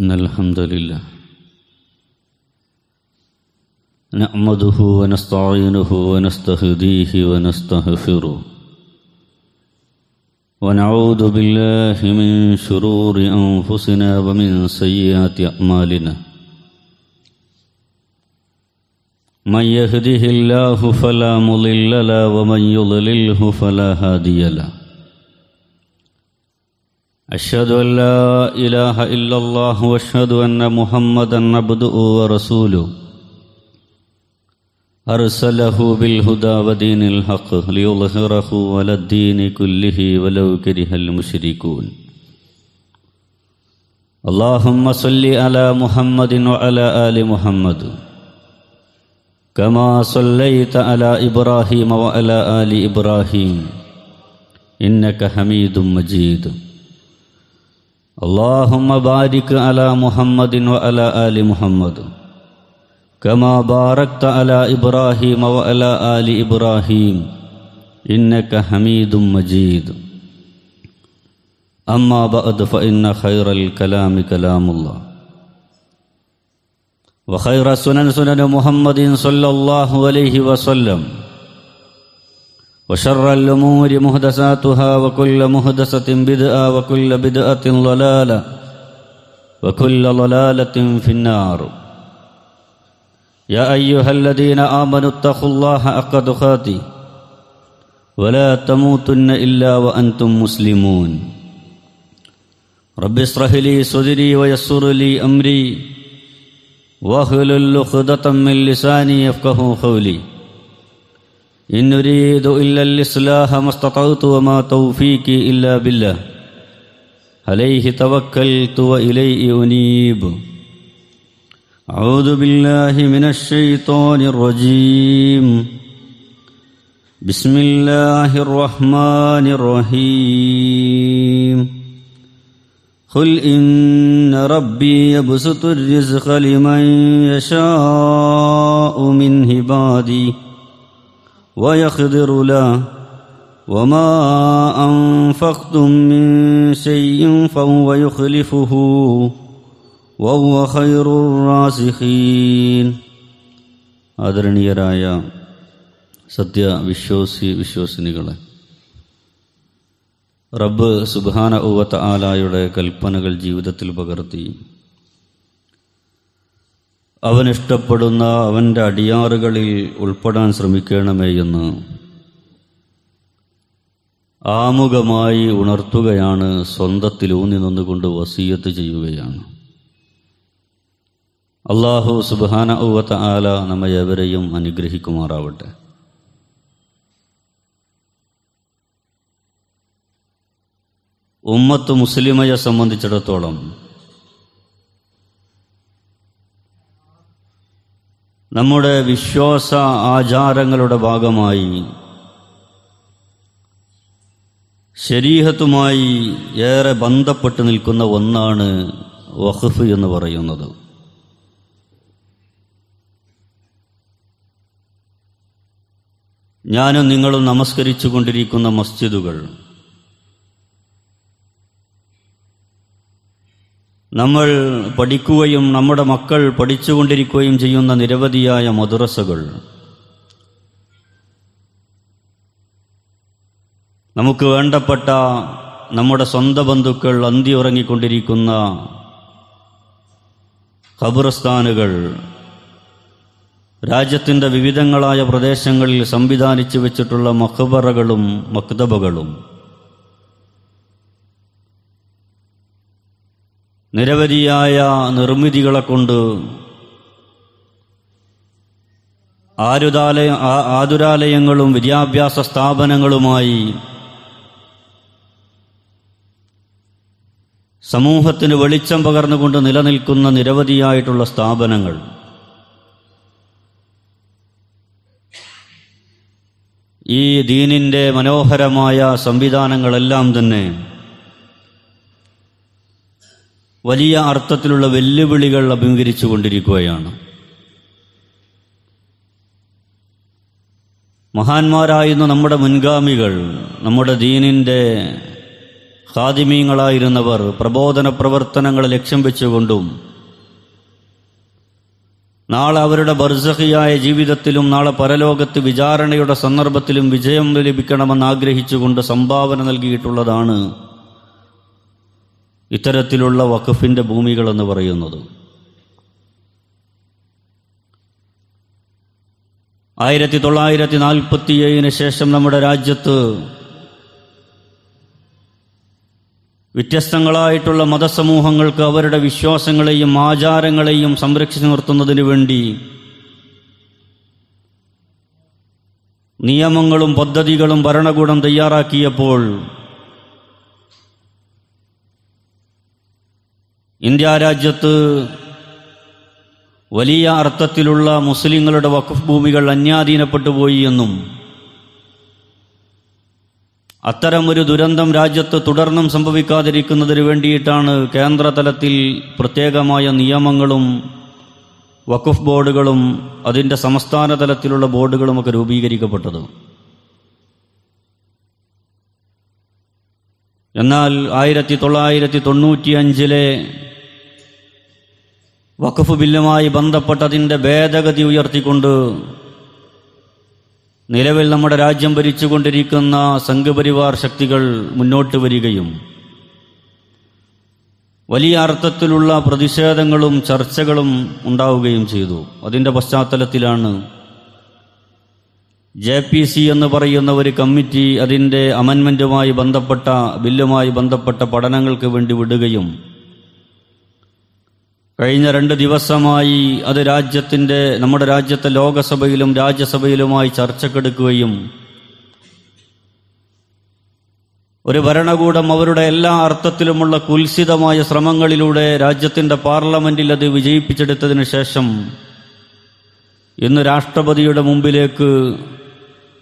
إن الحمد لله نحمده ونستعينه ونستهديه ونستغفره ونعوذ بالله من شرور أنفسنا ومن سيئات أعمالنا من يهده الله فلا مضل له ومن يضلله فلا هادي له أشهد أن لا إله إلا الله وأشهد أن محمدا عبده ورسوله أرسله بالهدى ودين الحق ليظهره على الدين كله ولو كره المشركون اللهم صل على محمد وعلى آل محمد كما صليت على إبراهيم وعلى آل إبراهيم إنك حميد مجيد اللهم بارك على محمد وعلى آل محمد كما باركت على إبراهيم وعلى آل إبراهيم إنك حميد مجيد أما بعد فإن خير الكلام كلام الله وخير السنن سنن محمد صلى الله عليه وسلم وشر الأمور محدثاتها وكل محدثة بدعة وكل بدعة ضلالة وكل ضلالة في النار يا أيها الذين آمنوا اتقوا الله حق تقاته ولا تموتن إلا وأنتم مسلمون رب اشرح لي صدري ويسر لي أمري واحلل عقدة من لساني يفقهوا قولي إن نريد إلا الإصلاح ما استطعت وما توفيقي إلا بالله عليه توكلت وإليه أنيب أعوذ بالله من الشيطان الرجيم بسم الله الرحمن الرحيم قل إن ربي يبسط الرزق لمن يشاء من عبادي ويقدر له وما أنفقتم من شيء فهو يخلفه وهو خير الرازقين ആദരണീയരായ വിശ്വാസിനികളെ, റബ്ബ് സുബ്ഹാനഹു വ തആലയുടെ കൽപ്പനകൾ ജീവിതത്തിൽ പകർത്തി അവൻ ഇഷ്ടപ്പെടുന്ന അവൻ്റെ അടിയാറുകളിൽ ഉൾപ്പെടാൻ ശ്രമിക്കണമേ എന്ന് ആമുഖമായി ഉണർത്തുകയാണ്, സ്വന്തത്തിലൂന്നി നിന്നുകൊണ്ട് വസിയത്ത് ചെയ്യുകയാണ്. അല്ലാഹു സുബ്ഹാനഹു വ തആല നമ്മെ ഏവരെയും അനുഗ്രഹിക്കുമാറാവട്ടെ. ഉമ്മത്ത് മുസ്ലിമയെ സംബന്ധിച്ചിടത്തോളം നമ്മുടെ വിശ്വാസ ആചാരങ്ങളുടെ ഭാഗമായി ശരീഅത്തുമായി ഏറെ ബന്ധപ്പെട്ട് നിൽക്കുന്ന ഒന്നാണ് വഖഫ് എന്ന് പറയുന്നത്. ഞാനും നിങ്ങളും നമസ്കരിച്ചു കൊണ്ടിരിക്കുന്ന മസ്ജിദുകൾ, നമ്മൾ പഠിക്കുകയും നമ്മുടെ മക്കൾ പഠിച്ചുകൊണ്ടിരിക്കുകയും ചെയ്യുന്ന നിരവധിയായ മദ്രസകൾ, നമുക്ക് വേണ്ടപ്പെട്ട നമ്മുടെ സ്വന്തം ബന്ധുക്കൾ അന്തി ഉറങ്ങിക്കൊണ്ടിരിക്കുന്ന ഖബർസ്ഥാനുകൾ, രാജ്യത്തിൻ്റെ വിവിധങ്ങളായ പ്രദേശങ്ങളിൽ സംവിധാനിച്ചു വെച്ചിട്ടുള്ള മഖ്ബറകളും മക്തബകളും, നിരവധിയായ നിർമ്മിതികളെ കൊണ്ട് ആതുരാലയങ്ങളും വിദ്യാഭ്യാസ സ്ഥാപനങ്ങളുമായി സമൂഹത്തിന് വെളിച്ചം പകർന്നുകൊണ്ട് നിലനിൽക്കുന്ന നിരവധിയായിട്ടുള്ള സ്ഥാപനങ്ങൾ, ഈ ദീനിൻ്റെ മനോഹരമായ സംവിധാനങ്ങളെല്ലാം തന്നെ വലിയ അർത്ഥത്തിലുള്ള വെല്ലുവിളികൾ അഭിമുഖീകരിച്ചു കൊണ്ടിരിക്കുകയാണ്. മഹാന്മാരായിരുന്ന നമ്മുടെ മുൻഗാമികൾ നമ്മുടെ ദീനിൻ്റെ ഖാദിമീങ്ങളായിരുന്നവർ പ്രബോധന പ്രവർത്തനങ്ങളെ ലക്ഷ്യം വെച്ചുകൊണ്ടും നാളെ അവരുടെ ബർസഖിയായ ജീവിതത്തിലും നാളെ പരലോകത്ത് വിചാരണയുടെ സന്ദർഭത്തിലും വിജയം ലഭിക്കണമെന്ന് ആഗ്രഹിച്ചുകൊണ്ട് സംഭാവന നൽകിയിട്ടുള്ളതാണ് ഇത്തരത്തിലുള്ള വഖഫിന്റെ ഭൂമികളെന്ന് പറയുന്നത്. 1947 ശേഷം നമ്മുടെ രാജ്യത്ത് വ്യത്യസ്തങ്ങളായിട്ടുള്ള മതസമൂഹങ്ങൾക്ക് അവരുടെ വിശ്വാസങ്ങളെയും ആചാരങ്ങളെയും സംരക്ഷിച്ചു നിർത്തുന്നതിന് വേണ്ടി നിയമങ്ങളും പദ്ധതികളും ഭരണകൂടം തയ്യാറാക്കിയപ്പോൾ ഇന്ത്യ രാജ്യത്ത് വലിയ അർത്ഥത്തിലുള്ള മുസ്ലിങ്ങളുടെ വഖഫ് ഭൂമികൾ അന്യാധീനപ്പെട്ടുപോയി എന്നും അത്തരമൊരു ദുരന്തം രാജ്യത്ത് തുടർന്നും സംഭവിക്കാതിരിക്കുന്നതിന് വേണ്ടിയിട്ടാണ് കേന്ദ്രതലത്തിൽ പ്രത്യേകമായ നിയമങ്ങളും വഖഫ് ബോർഡുകളും അതിൻ്റെ സംസ്ഥാന തലത്തിലുള്ള ബോർഡുകളുമൊക്കെ രൂപീകരിക്കപ്പെട്ടത്. എന്നാൽ 1995 വഖഫ് ബില്ലുമായി ബന്ധപ്പെട്ടതിൻ്റെ ഭേദഗതി ഉയർത്തിക്കൊണ്ട് നിലവിൽ നമ്മുടെ രാജ്യം ഭരിച്ചുകൊണ്ടിരിക്കുന്ന സംഘപരിവാർ ശക്തികൾ മുന്നോട്ട് വരികയും വലിയ അർത്ഥത്തിലുള്ള പ്രതിഷേധങ്ങളും ചർച്ചകളും ഉണ്ടാവുകയും ചെയ്തു. അതിൻ്റെ പശ്ചാത്തലത്തിലാണ് JPC എന്ന് പറയുന്ന ഒരു കമ്മിറ്റി അതിൻ്റെ അമെൻമെൻറ്റുമായി ബന്ധപ്പെട്ട ബില്ലുമായി ബന്ധപ്പെട്ട പഠനങ്ങൾക്ക് വേണ്ടി വിടുകയും കഴിഞ്ഞ 2 ദിവസമായി അത് നമ്മുടെ രാജ്യത്തെ ലോകസഭയിലും രാജ്യസഭയിലുമായി ചർച്ചക്കെടുക്കുകയും ഒരു ഭരണകൂടം അവരുടെ എല്ലാ അർത്ഥത്തിലുമുള്ള കുൽസിതമായ ശ്രമങ്ങളിലൂടെ രാജ്യത്തിൻ്റെ പാർലമെന്റിൽ അത് വിജയിപ്പിച്ചെടുത്തതിന് ശേഷം ഇന്ന് രാഷ്ട്രപതിയുടെ മുമ്പിലേക്ക്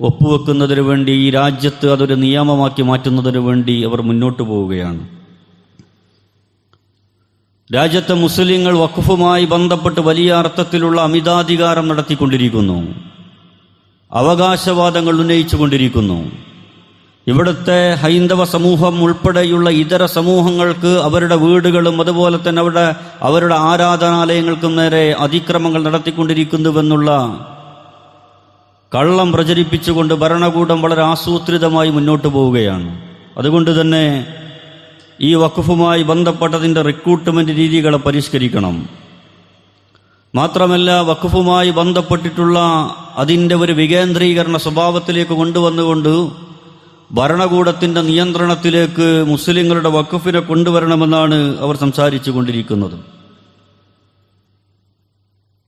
ഒപ്പുവെക്കുന്നതിന് വേണ്ടി ഈ രാജ്യത്ത് അതൊരു നിയമമാക്കി മാറ്റുന്നതിന് വേണ്ടി അവർ മുന്നോട്ട് പോവുകയാണ്. രാജ്യത്തെ മുസ്ലിങ്ങൾ വഖഫുമായി ബന്ധപ്പെട്ട് വലിയ അർത്ഥത്തിലുള്ള അമിതാധികാരം നടത്തിക്കൊണ്ടിരിക്കുന്നു, അവകാശവാദങ്ങൾ ഉന്നയിച്ചുകൊണ്ടിരിക്കുന്നു. ഇവിടുത്തെ ഹൈന്ദവ സമൂഹം ഉൾപ്പെടെയുള്ള ഇതര സമൂഹങ്ങൾക്ക് അവരുടെ വീടുകളും അതുപോലെ തന്നെ അവരുടെ ആരാധനാലയങ്ങൾക്കും നേരെ അതിക്രമങ്ങൾ നടത്തിക്കൊണ്ടിരിക്കുന്നുവെന്നുള്ള കള്ളം പ്രചരിപ്പിച്ചുകൊണ്ട് ഭരണകൂടം വളരെ ആസൂത്രിതമായി മുന്നോട്ട് പോവുകയാണ്. അതുകൊണ്ട് തന്നെ ഈ വഖഫുമായി ബന്ധപ്പെട്ടതിൻ്റെ റിക്രൂട്ട്മെന്റ് രീതികളെ പരിഷ്കരിക്കണം. മാത്രമല്ല വഖഫുമായി ബന്ധപ്പെട്ടിട്ടുള്ള അതിൻ്റെ ഒരു വികേന്ദ്രീകരണ സ്വഭാവത്തിലേക്ക് കൊണ്ടുവന്നുകൊണ്ട് ഭരണകൂടത്തിൻ്റെ നിയന്ത്രണത്തിലേക്ക് മുസ്ലിങ്ങളുടെ വഖഫിനെ കൊണ്ടുവരണമെന്നാണ് അവർ സംസാരിച്ചു കൊണ്ടിരിക്കുന്നത്.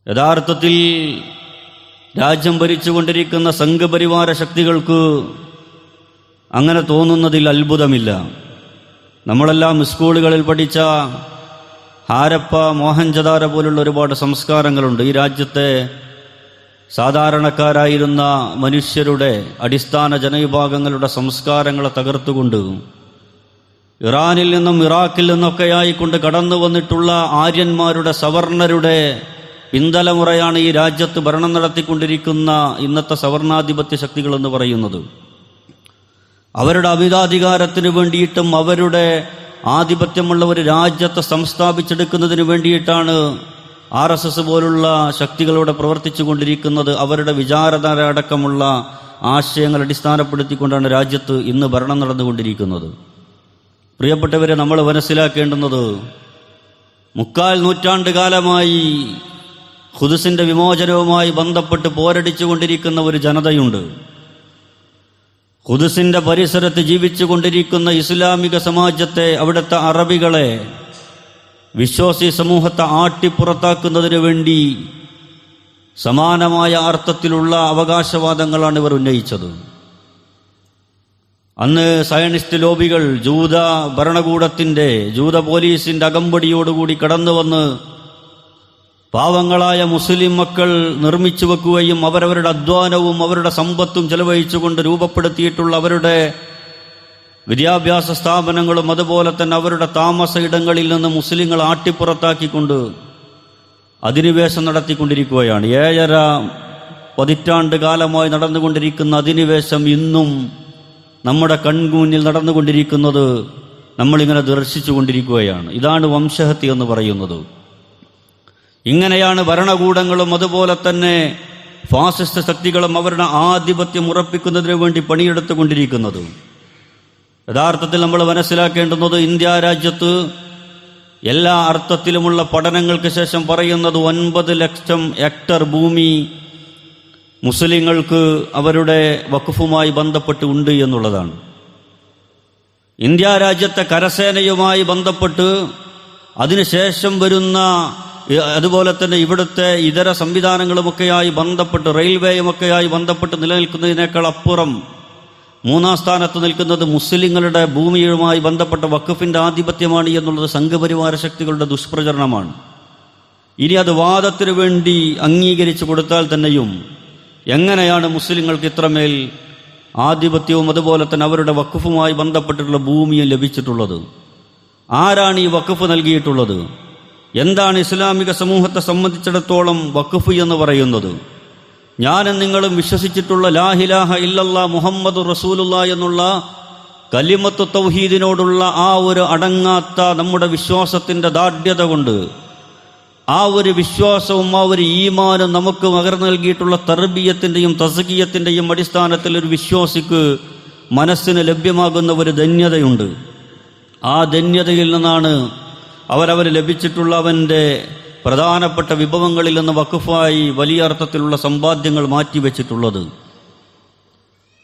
യഥാർത്ഥത്തിൽ രാജ്യം ഭരിച്ചുകൊണ്ടിരിക്കുന്ന സംഘപരിവാര ശക്തികൾക്ക് അങ്ങനെ തോന്നുന്നതിൽ അത്ഭുതമില്ല. നമ്മളെല്ലാം സ്കൂളുകളിൽ പഠിച്ച ഹാരപ്പ, മോഹൻജദാരോ പോലുള്ള ഒരുപാട് സംസ്കാരങ്ങളുണ്ട്. ഈ രാജ്യത്തെ സാധാരണക്കാരായിരുന്ന മനുഷ്യരുടെ അടിസ്ഥാന ജനവിഭാഗങ്ങളുടെ സംസ്കാരങ്ങളെ തകർത്തുകൊണ്ട് ഇറാനിൽ നിന്നും ഇറാഖിൽ നിന്നൊക്കെയായിക്കൊണ്ട് കടന്നു വന്നിട്ടുള്ള ആര്യന്മാരുടെ സവർണരുടെ പിന്തലമുറയാണ് ഈ രാജ്യത്ത് ഭരണം നടത്തിക്കൊണ്ടിരിക്കുന്ന ഇന്നത്തെ സവർണാധിപത്യ ശക്തികളെന്ന് പറയുന്നത്. അവരുടെ അമിതാധികാരത്തിന് വേണ്ടിയിട്ടും അവരുടെ ആധിപത്യമുള്ള ഒരു രാജ്യത്തെ സംസ്ഥാപിച്ചെടുക്കുന്നതിന് വേണ്ടിയിട്ടാണ് RSS പോലുള്ള ശക്തികളോട് പ്രവർത്തിച്ചു കൊണ്ടിരിക്കുന്നത്. അവരുടെ വിചാരധാര അടക്കമുള്ള ആശയങ്ങൾ അടിസ്ഥാനപ്പെടുത്തിക്കൊണ്ടാണ് രാജ്യത്ത് ഇന്ന് ഭരണം നടന്നുകൊണ്ടിരിക്കുന്നത്. പ്രിയപ്പെട്ടവരെ, നമ്മൾ മനസ്സിലാക്കേണ്ടുന്നത് 3/4 നൂറ്റാണ്ട് കാലമായി ഖുദ്സിന്റെ വിമോചനവുമായി ബന്ധപ്പെട്ട് പോരടിച്ചു കൊണ്ടിരിക്കുന്ന ഒരു ജനതയുണ്ട്. ഖുദ്സിന്റെ പരിസരത്ത് ജീവിച്ചു കൊണ്ടിരിക്കുന്ന ഇസ്ലാമിക സമാജത്തെ, അവിടുത്തെ അറബികളെ, വിശ്വാസി സമൂഹത്തെ ആട്ടിപ്പുറത്താക്കുന്നതിന് വേണ്ടി സമാനമായ അർത്ഥത്തിലുള്ള അവകാശവാദങ്ങളാണ് ഇവർ ഉന്നയിച്ചത്. അന്ന് സയനിസ്റ്റ് ലോബികൾ ജൂത ഭരണകൂടത്തിന്റെ, ജൂത പോലീസിന്റെ അകമ്പടിയോടുകൂടി കടന്നുവന്ന് പാവങ്ങളായ മുസ്ലിം മക്കൾ നിർമ്മിച്ചു വെക്കുകയും അവരവരുടെ അധ്വാനവും അവരുടെ സമ്പത്തും ചെലവഴിച്ചുകൊണ്ട് രൂപപ്പെടുത്തിയിട്ടുള്ള അവരുടെ വിദ്യാഭ്യാസ സ്ഥാപനങ്ങളും അതുപോലെ തന്നെ അവരുടെ താമസ ഇടങ്ങളിൽ നിന്ന് മുസ്ലിങ്ങൾ ആട്ടിപ്പുറത്താക്കിക്കൊണ്ട് അധിനിവേശം നടത്തിക്കൊണ്ടിരിക്കുകയാണ്. 7.5 പതിറ്റാണ്ട് കാലമായി നടന്നുകൊണ്ടിരിക്കുന്ന അധിനിവേശം ഇന്നും നമ്മുടെ കൺമുന്നിൽ നടന്നുകൊണ്ടിരിക്കുന്നത് നമ്മളിങ്ങനെ ദർശിച്ചു കൊണ്ടിരിക്കുകയാണ്. ഇതാണ് വംശഹത്യ എന്ന് പറയുന്നത്. ഇങ്ങനെയാണ് ഭരണകൂടങ്ങളും അതുപോലെ തന്നെ ഫാസിസ്റ്റ് ശക്തികളും അവരുടെ ആധിപത്യം ഉറപ്പിക്കുന്നതിന് വേണ്ടി പണിയെടുത്തുകൊണ്ടിരിക്കുന്നത്. യഥാർത്ഥത്തിൽ നമ്മൾ മനസ്സിലാക്കേണ്ടുന്നത്, ഇന്ത്യ രാജ്യത്ത് എല്ലാ അർത്ഥത്തിലുമുള്ള പഠനങ്ങൾക്ക് ശേഷം പറയുന്നത് 9 ലക്ഷം ഹെക്ടർ ഭൂമി മുസ്ലിങ്ങൾക്ക് അവരുടെ വഖഫുമായി ബന്ധപ്പെട്ട് ഉണ്ട് എന്നുള്ളതാണ്. ഇന്ത്യ രാജ്യത്തെ കരസേനയുമായി ബന്ധപ്പെട്ട് അതിനുശേഷം വരുന്ന, അതുപോലെ തന്നെ ഇവിടുത്തെ ഇതര സംവിധാനങ്ങളുമൊക്കെയായി ബന്ധപ്പെട്ട്, റെയിൽവേയുമൊക്കെയായി ബന്ധപ്പെട്ട് നിലനിൽക്കുന്നതിനേക്കാൾ അപ്പുറം 3-ാം സ്ഥാനത്ത് നിൽക്കുന്നത് മുസ്ലിങ്ങളുടെ ഭൂമിയുമായി ബന്ധപ്പെട്ട വഖഫിന്റെ ആധിപത്യമാണ് എന്നുള്ളത് സംഘപരിവാര ശക്തികളുടെ ദുഷ്പ്രചരണമാണ്. ഇനി അത് വാദത്തിന് വേണ്ടി അംഗീകരിച്ചു കൊടുത്താൽ തന്നെയും എങ്ങനെയാണ് മുസ്ലിങ്ങൾക്ക് ഇത്രമേൽ ആധിപത്യവും അതുപോലെ തന്നെ അവരുടെ വഖഫുമായി ബന്ധപ്പെട്ടിട്ടുള്ള ഭൂമിയും ലഭിച്ചിട്ടുള്ളത്? ആരാണ് ഈ വഖഫ് നൽകിയിട്ടുള്ളത്? എന്താണ് ഇസ്ലാമിക സമൂഹത്തെ സംബന്ധിച്ചിടത്തോളം വഖഫ് എന്ന് പറയുന്നത്? ഞാനും നിങ്ങളും വിശ്വസിച്ചിട്ടുള്ള ലാ ഇലാഹ ഇല്ലല്ലാഹ് മുഹമ്മദുർ റസൂലുള്ളാഹ് എന്നുള്ള കലിമത്ത് തൗഹീദിനോടുള്ള ആ ഒരു അടങ്ങാത്ത നമ്മുടെ വിശ്വാസത്തിന്റെ ദാർഢ്യത കൊണ്ട്, ആ ഒരു വിശ്വാസവും ആ ഒരു ഈമാനും നമുക്ക് പകർന്നു നൽകിയിട്ടുള്ള തർബിയത്തിന്റെയും തസ്കിയത്തിന്റെയും അടിസ്ഥാനത്തിൽ ഒരു വിശ്വാസിക്ക് മനസ്സിന് ലഭ്യമാകുന്ന ഒരു ധന്യതയുണ്ട്. ആ ധന്യതയിൽ നിന്നാണ് അവരവർ ലഭിച്ചിട്ടുള്ള അവൻ്റെ പ്രധാനപ്പെട്ട വിഭവങ്ങളിൽ നിന്ന് വഖഫായി വലിയ അർത്ഥത്തിലുള്ള സമ്പാദ്യങ്ങൾ മാറ്റിവെച്ചിട്ടുള്ളത്.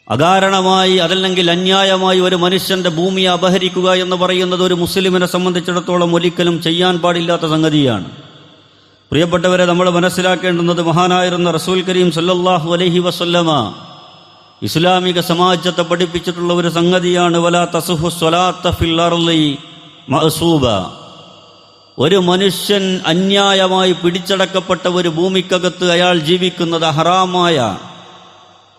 അകാരണമായി അതല്ലെങ്കിൽ അന്യായമായി ഒരു മനുഷ്യന്റെ ഭൂമിയെ അപഹരിക്കുക എന്ന് പറയുന്നത് ഒരു മുസ്ലിമിനെ സംബന്ധിച്ചിടത്തോളം ഒരിക്കലും ചെയ്യാൻ പാടില്ലാത്ത സംഗതിയാണ്. പ്രിയപ്പെട്ടവരെ, നമ്മൾ മനസ്സിലാക്കേണ്ടുന്നത്, മഹാനായിരുന്ന റസൂൽ കരീം സല്ലല്ലാഹു അലൈഹി വസല്ലമ ഇസ്ലാമിക സമാജത്തെ പഠിപ്പിച്ചിട്ടുള്ള ഒരു സംഗതിയാണ്, വലാ തസുഹു സ്വലാത്ത ഫിൽ അർളി മഅസൂബ. ഒരു മനുഷ്യൻ അന്യായമായി പിടിച്ചടക്കപ്പെട്ട ഒരു ഭൂമിക്കകത്ത് അയാൾ ജീവിക്കുന്നത് ഹറാമായ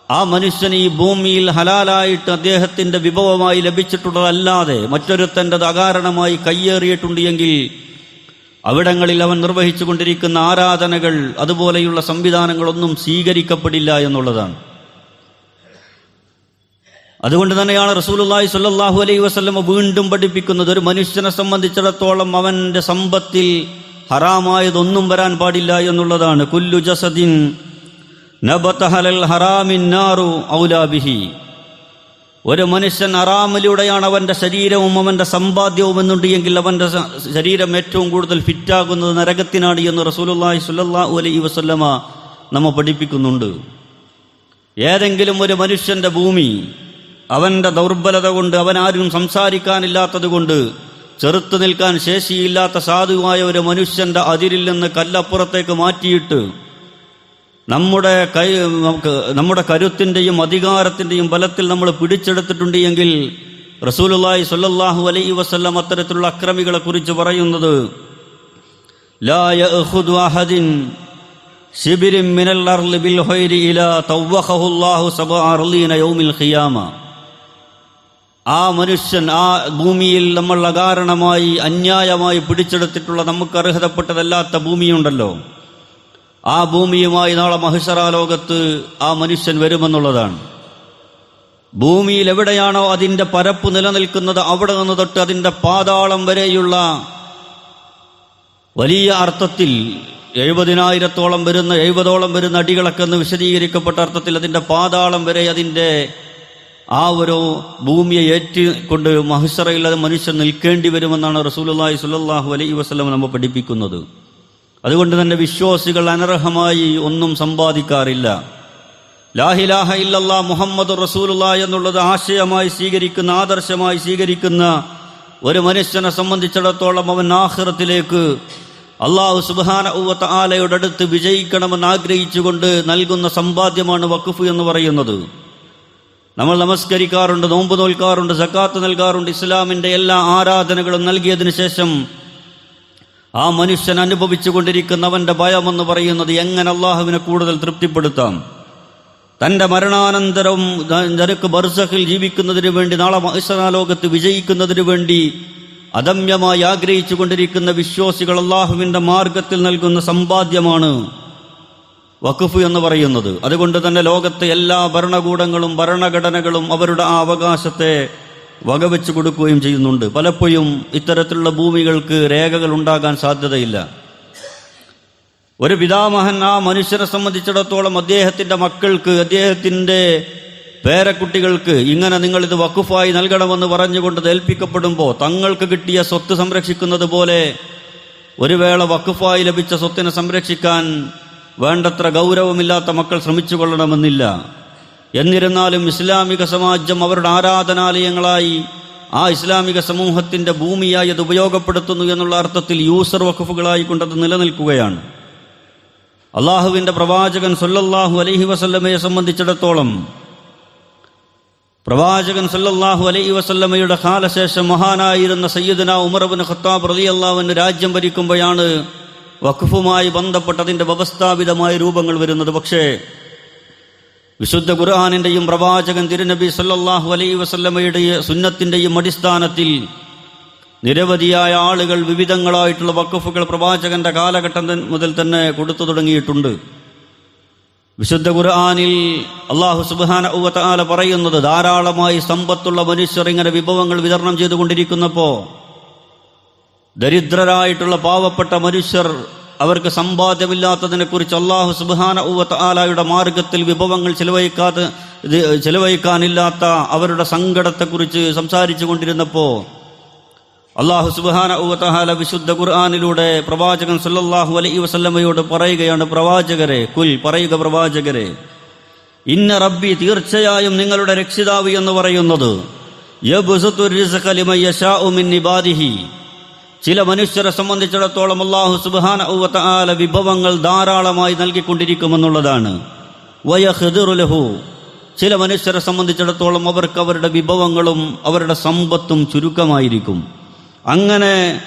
ആ മനുഷ്യൻ ഈ ഭൂമിയിൽ ഹലാലായിട്ട് അദ്ദേഹത്തിന്റെ വിഭവമായി ലഭിച്ചിട്ടുള്ളതല്ലാതെ മറ്റൊരുത്തൻ്റെത് അകാരണമായി കയ്യേറിയിട്ടുണ്ട് എങ്കിൽ അവിടങ്ങളിൽ അവൻ നിർവഹിച്ചു കൊണ്ടിരിക്കുന്ന ആരാധനകൾ അതുപോലെയുള്ള സംവിധാനങ്ങളൊന്നും സ്വീകരിക്കപ്പെടില്ല എന്നുള്ളതാണ്. അതുകൊണ്ട് തന്നെയാണ് റസൂലുള്ളാഹി സ്വല്ലല്ലാഹു അലൈഹി വസല്ലം വീണ്ടും പഠിപ്പിക്കുന്നത്, ഒരു മനുഷ്യനെ സംബന്ധിച്ചിടത്തോളം അവന്റെ സമ്പത്തിൽ ഹറാമായതൊന്നും വരാൻ പാടില്ല എന്നുള്ളതാണ്. കുല്ലു ജസദിൻ നബത ഹലൽ ഹറാമിൻ നാറു ഔലാ ബിഹി. ഒരു മനുഷ്യൻ ഹറാമിലൂടെയാണ് അവന്റെ ശരീരവും അവന്റെ സമ്പാദ്യവും എന്നുണ്ട് എങ്കിൽ അവന്റെ ശരീരം ഏറ്റവും കൂടുതൽ ഫിറ്റാകുന്നത് നരകത്തിനാണ് എന്ന് റസൂലുള്ളാഹി സ്വല്ലല്ലാഹു അലൈഹി വസല്ലമ നമ്മെ പഠിപ്പിക്കുന്നുണ്ട്. ഏതെങ്കിലും ഒരു മനുഷ്യന്റെ ഭൂമി അവന്റെ ദൗർബലത കൊണ്ട്, അവനാരും സംസാരിക്കാനില്ലാത്തത് കൊണ്ട്, ചെറുത്തു നിൽക്കാൻ ശേഷിയില്ലാത്ത സാധുവായ ഒരു മനുഷ്യന്റെ അതിരിൽ നിന്ന് കല്ലപ്പുറത്തേക്ക് മാറ്റിയിട്ട് നമ്മുടെ കരുത്തിന്റെയും അധികാരത്തിന്റെയും ബലത്തിൽ നമ്മൾ പിടിച്ചെടുത്തിട്ടുണ്ട് എങ്കിൽ റസൂലുള്ളാഹി സ്വല്ലല്ലാഹു അലൈഹി വസല്ലം അത്തരത്തിലുള്ള അക്രമികളെ കുറിച്ച് പറയുന്നത്, ലാ യഅഖുദു അഹദിൻ ശിബിരിൻ മിനൽ അർളി ബിൽ ഖൈരി ഇലാ തവഖഹുല്ലാഹു സബഅ അർളീന യൗമിൽ ഖിയാമ. ആ മനുഷ്യൻ ആ ഭൂമിയിൽ നമ്മൾ അകാരണമായി അന്യായമായി പിടിച്ചെടുത്തിട്ടുള്ള നമുക്ക് അർഹതപ്പെട്ടതല്ലാത്ത ഭൂമിയുണ്ടല്ലോ, ആ ഭൂമിയുമായി നാളെ മഹ്ശറാ ലോകത്ത് ആ മനുഷ്യൻ വരുമെന്നുള്ളതാണ്. ഭൂമിയിൽ എവിടെയാണോ അതിന്റെ പരപ്പ് നിലനിൽക്കുന്നത് അവിടെ നിന്ന് തൊട്ട് അതിന്റെ പാതാളം വരെയുള്ള വലിയ അർത്ഥത്തിൽ 70,000-ഓളം വരുന്ന 70ഓളം വരുന്ന അടികളൊക്കെ എന്ന് വിശദീകരിക്കപ്പെട്ട അർത്ഥത്തിൽ അതിന്റെ പാതാളം വരെ അതിന്റെ ആ ഒരു ഭൂമിയെ ഏറ്റുകൊണ്ട് മഹ്ശറയിൽ അത് മനുഷ്യൻ നിൽക്കേണ്ടി വരുമെന്നാണ് റസൂലുള്ളാഹി സ്വല്ലല്ലാഹു അലൈഹി വസല്ലം നമ്മെ പഠിപ്പിക്കുന്നത്. അതുകൊണ്ട് തന്നെ വിശ്വാസികൾ അനർഹമായി ഒന്നും സമ്പാദിക്കാറില്ല. ലാ ഇലാഹ ഇല്ലല്ലാഹ് മുഹമ്മദുർ റസൂലുള്ളാഹി എന്നുള്ളത് ആശയമായി സ്വീകരിക്കുന്ന, ആദർശമായി സ്വീകരിക്കുന്ന ഒരു മനുഷ്യനെ സംബന്ധിച്ചിടത്തോളം അവൻ ആഖിറത്തിലേക്ക് അല്ലാഹു സുബ്ഹാനഹു വ തആലയുടെ അടുത്ത് വിജയിക്കണമെന്ന് ആഗ്രഹിച്ചുകൊണ്ട് നൽകുന്ന സമ്പാദ്യമാണ് വഖഫ് എന്ന് പറയുന്നത്. നമ്മൾ നമസ്കരിക്കാറുണ്ട്, നോമ്പ് നോൽക്കാറുണ്ട്, സക്കാത്ത് നൽകാറുണ്ട്, ഇസ്ലാമിന്റെ എല്ലാ ആരാധനകളും നൽകിയതിനു ശേഷം ആ മനുഷ്യൻ അനുഭവിച്ചു കൊണ്ടിരിക്കുന്ന അവന്റെ ഭയമെന്ന് പറയുന്നത് എങ്ങനെ അള്ളാഹുവിനെ കൂടുതൽ തൃപ്തിപ്പെടുത്താം. തന്റെ മരണാനന്തരം നിനക്ക് ബർസഖിൽ ജീവിക്കുന്നതിന് വേണ്ടി, നാളെ മഹ്ശറാ ലോകത്ത് വിജയിക്കുന്നതിന് വേണ്ടി അദമ്യമായി ആഗ്രഹിച്ചു കൊണ്ടിരിക്കുന്ന വിശ്വാസികൾ അള്ളാഹുവിന്റെ മാർഗത്തിൽ നൽകുന്ന സമ്പാദ്യമാണ് വഖഫ് എന്ന് പറയുന്നത്. അതുകൊണ്ട് തന്നെ ലോകത്തെ എല്ലാ ഭരണകൂടങ്ങളും ഭരണഘടനകളും അവരുടെ ആ അവകാശത്തെ വകവെച്ചു കൊടുക്കുകയും ചെയ്യുന്നുണ്ട്. പലപ്പോഴും ഇത്തരത്തിലുള്ള ഭൂമികൾക്ക് രേഖകൾ ഉണ്ടാകാൻ സാധ്യതയില്ല. ഒരു പിതാമഹൻ ആ മനുഷ്യനെ സംബന്ധിച്ചിടത്തോളം അദ്ദേഹത്തിൻ്റെ മക്കൾക്ക്, അദ്ദേഹത്തിൻ്റെ പേരക്കുട്ടികൾക്ക് ഇങ്ങനെ നിങ്ങളിത് വഖഫായി നൽകണമെന്ന് പറഞ്ഞുകൊണ്ട് ഏൽപ്പിക്കപ്പെടുമ്പോൾ തങ്ങൾക്ക് കിട്ടിയ സ്വത്ത് സംരക്ഷിക്കുന്നത് പോലെ ഒരു വേള വഖഫായി ലഭിച്ച സ്വത്തിനെ സംരക്ഷിക്കാൻ വേണ്ടത്ര ഗൗരവമില്ലാത്ത മക്കൾ ശ്രമിച്ചു കൊള്ളണമെന്നില്ല. എന്നിരുന്നാലും ഇസ്ലാമിക സമാജം അവരുടെ ആരാധനാലയങ്ങളായി ആ ഇസ്ലാമിക സമൂഹത്തിൻ്റെ ഭൂമിയായി അത് ഉപയോഗപ്പെടുത്തുന്നു എന്നുള്ള അർത്ഥത്തിൽ യൂസർ വഖഫുകളായി കൊണ്ടത് നിലനിൽക്കുകയാണ്. അള്ളാഹുവിൻ്റെ പ്രവാചകൻ സല്ലല്ലാഹു അലൈഹി വസല്ലമയെ സംബന്ധിച്ചിടത്തോളം പ്രവാചകൻ സല്ലല്ലാഹു അലൈഹി വസല്ലമയുടെ കാലശേഷം മഹാനായിരുന്ന സയ്യിദുനാ ഉമർ ഇബ്നു ഖത്താബ് റളിയല്ലാഹു അൻഹു രാജ്യം ഭരിക്കുമ്പോഴാണ് വഖഫുമായി ബന്ധപ്പെട്ട് അതിൻ്റെ വ്യവസ്ഥാപിതമായ രൂപങ്ങൾ വരുന്നത്. പക്ഷേ വിശുദ്ധ ഖുർആനിൻ്റെയും പ്രവാചകൻ തിരുനബി സല്ലല്ലാഹു അലൈഹി വസല്ലമയുടെ സുന്നത്തിൻ്റെയും അടിസ്ഥാനത്തിൽ നിരവധിയായ ആളുകൾ വിവിധങ്ങളായിട്ടുള്ള വഖഫുകൾ പ്രവാചകന്റെ കാലഘട്ടം മുതൽ തന്നെ കൊടുത്തു തുടങ്ങിയിട്ടുണ്ട്. വിശുദ്ധ ഖുർആനിൽ അല്ലാഹു സുബ്ഹാനഹു വ തആല പറയുന്നത്, ധാരാളമായി സമ്പത്തുള്ള മനുഷ്യർ ഇങ്ങനെ വിഭവങ്ങൾ വിതരണം ചെയ്തുകൊണ്ടിരിക്കുന്നപ്പോൾ ദരിദ്രരായിട്ടുള്ള പാവപ്പെട്ട മനുഷ്യർ, അവർക്ക് സമ്പാദ്യമില്ലാത്തതിനെക്കുറിച്ച് അല്ലാഹു സുബ്ഹാനഹു വ തആലയുടെ മാർഗത്തിൽ വിഭവങ്ങൾ ചെലവഴിക്കാനില്ലാത്ത അവരുടെ സങ്കടത്തെക്കുറിച്ച് സംസാരിച്ചു കൊണ്ടിരുന്നപ്പോൾ അല്ലാഹു സുബ്ഹാനഹു വ തആല വിശുദ്ധ ഖുർആനിലൂടെ പ്രവാചകൻ സല്ലല്ലാഹു അലൈഹി വസല്ലമയോട് പറയുകയാണ്, പ്രവാചകരെ പറയുക പ്രവാചകരെ, ഇന്ന റബ്ബി, തീർച്ചയായും നിങ്ങളുടെ രക്ഷിതാവ് എന്ന് പറയുന്നത്, യബ്സുതു റിസ്ഖ ലിമൻ യശാഉ മിൻ ഇബാദിഹി, ചില മനുഷ്യരെ സംബന്ധിച്ചിടത്തോളം അല്ലാഹു സുബ്ഹാനഹു വ തആല വിഭവങ്ങൾ ധാരാളമായി നൽകിക്കൊണ്ടിരിക്കുമെന്നുള്ളതാണ്. വയഖ്ദിറു ലഹു, ചില മനുഷ്യരെ സംബന്ധിച്ചിടത്തോളം അവർക്ക് അവരുടെ വിഭവങ്ങളും അവരുടെ സമ്പത്തും ചുരുക്കമായിരിക്കും. അങ്ങനെ